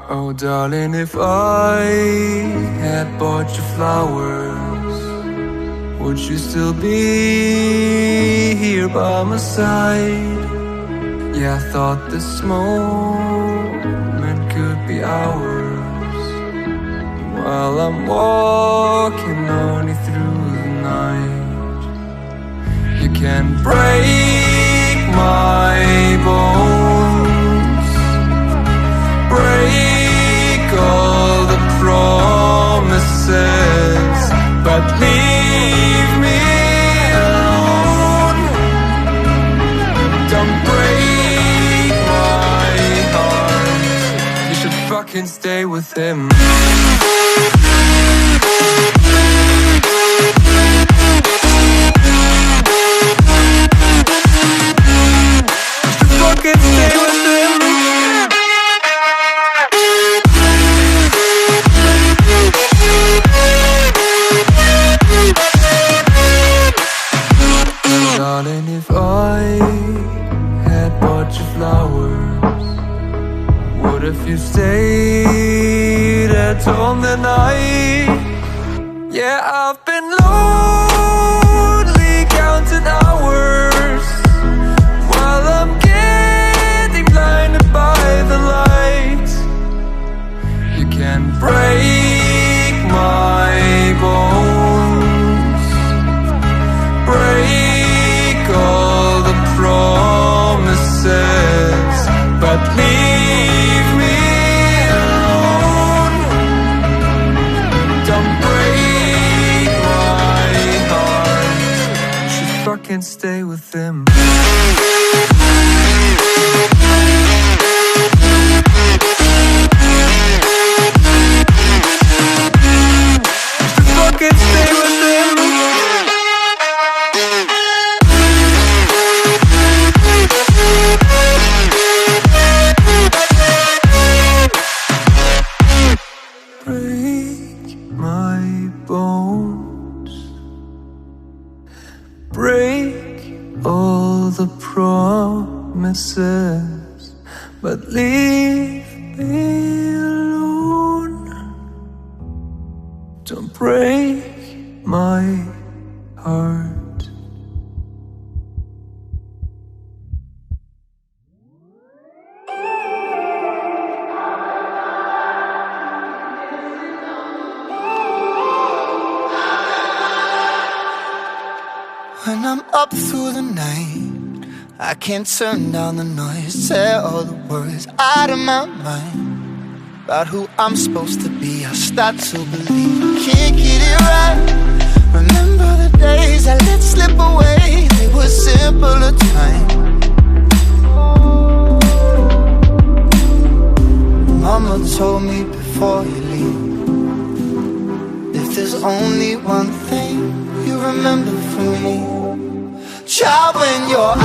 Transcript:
Oh darling, if I had bought you flowers, would you still be here by my side? Yeah, I thought this moment could be ours, while I'm walking only through the night. You can break my bones, break all the promises, but leave me alone. Don't break my heart. You should fucking stay with him. Fucking stay with him. Darling, if I had bought you flowers, what if you stayed at home the night? Yeah, I've been lonely counting hours while I'm getting blinded by the light. You can break my bones, break all the promises, but leave me alone. Don't break my heart. You should fucking stay with him. Fucking stay with him. Break my bones, break all the promises, but leave me alone. Don't break my heart. When I'm up through the night, I can't turn down the noise, say all the words out of my mind about who I'm supposed to be. I start to believe I can't get it right. Remember the days I let slip away, they were simpler times. Mama told me before you leave, if there's only one thing you remember from me, child, when you're